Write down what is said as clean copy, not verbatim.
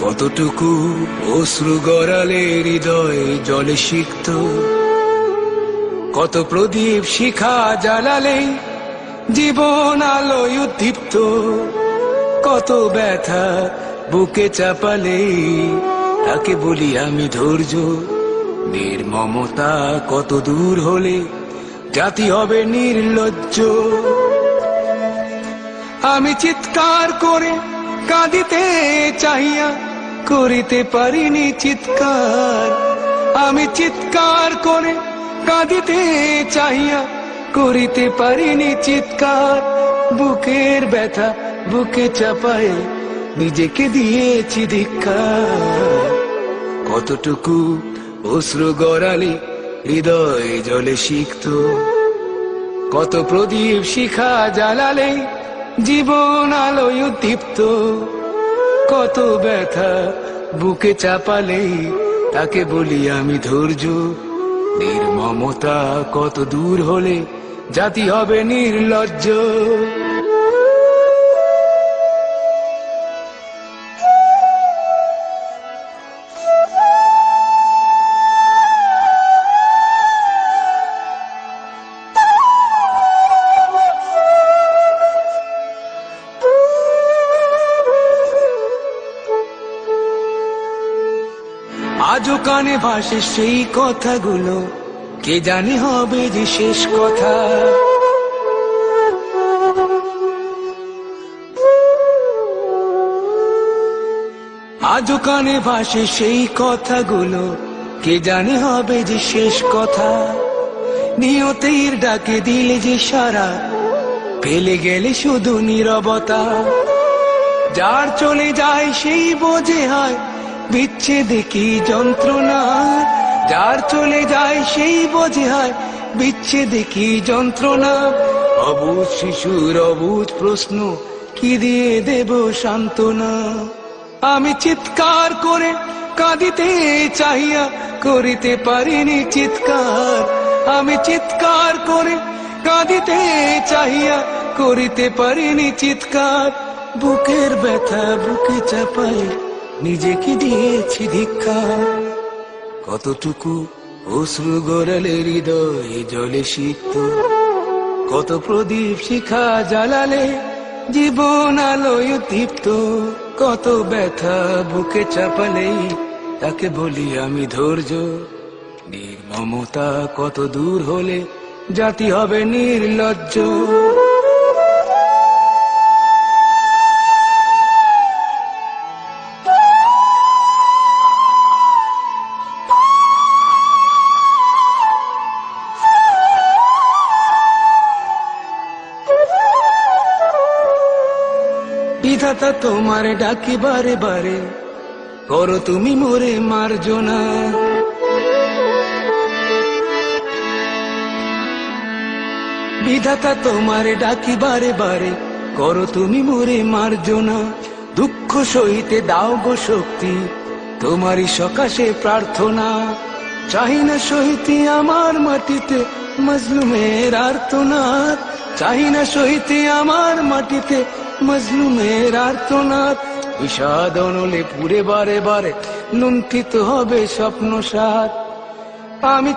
কতটুকু অশ্রু গড়ালে হৃদয় জলে সিক্ত, কত প্রদীপ শিখা জ্বালালে জীবন আলোয় উদ্দীপ্ত, কত ব্যথা বুকে চাপালে তাকে বলি আমি ধৈর্য। নির্মমতা কত দূর হলে জাতি হবে নির্লজ্জ। আমি চিৎকার করে কাঁদিতে চাহিয়া করিতে পারিনি চিৎকার। আমি চিৎকার করে কাঁদিতে চাহিয়া করিতে পারিনি চিৎকার। বুকের ব্যথা বুকে চাপায়ে নিজেকে দিয়েছি ধিক্কার। কতটুকু অশ্রু গড়ালে হৃদয় জলে সিক্ত, কত প্রদীপ শিখা জ্বালালে জীবন আলোয় উদ্দীপ্ত, কত ব্যথা বুকে চাপালে তাকে বলি আমি ধৈর্য। নির্মমতা কত দূর হলে জাতি হবে নির্লজ্জ। আজও কানে ভাসে সেই কথাগুলো, কে জানে হবে যে শেষ কথা। আজও কানে ভাসে সেই কথাগুলো, কে জানে হবে যে শেষ কথা। নিয়তির ডাকে দিলে যে সারা, ফেলে গেলে শুধু নীরবতা। যার চলে যায় সেই বোঝে হয় বিচ্ছেদে কি যন্ত্রণা। যার চলে যায় সেই বোঝে হয় বিচ্ছেদে কি যন্ত্রণা। অবুঝ শিশুর অবুঝ প্রশ্ন, কি দিয়ে দেব সান্ত্বনা। আমি চিৎকার করে কাঁদিতে চাহিয়া করিতে পারিনি চিৎকার। আমি চিৎকার করে কাঁদিতে চাহিয়া করিতে পারিনি চিৎকার। বুকের ব্যথা বুকে চাপায় নিজেকে দিয়েছি ধিক্কার। কতটুকু অশ্রু গড়ালে হৃদয় জলে সিক্ত, কত প্রদীপ শিখা জ্বালালে জীবন আলোয় উদ্দীপ্ত, কত ব্যথা বুকে চাপালে তাকে বলি আমি ধৈর্য। নির্মমতা কত দূর হলে জাতি হবে নির্লজ্জ। বিধাতা তোমার ডাকি বারে বারে, করো তুমি মোরে মার্জনা। বিধাতা তোমার ডাকি বারে বারে, করো তুমি মোরে মার্জনা। দুঃখ সহিতে দাও গো শক্তি, তোমারই সকাশে প্রার্থনা। চাহি না সহিতে আমার মাটিতে মজলুমের আর্তনাদ। চাহি না সহিতে আমার মাটিতে মজলুমের আর্তনাদ। বিষাদ অনলে পুরে বারে বারে লুণ্ঠিত হবে স্বপ্ন সাথ। আমি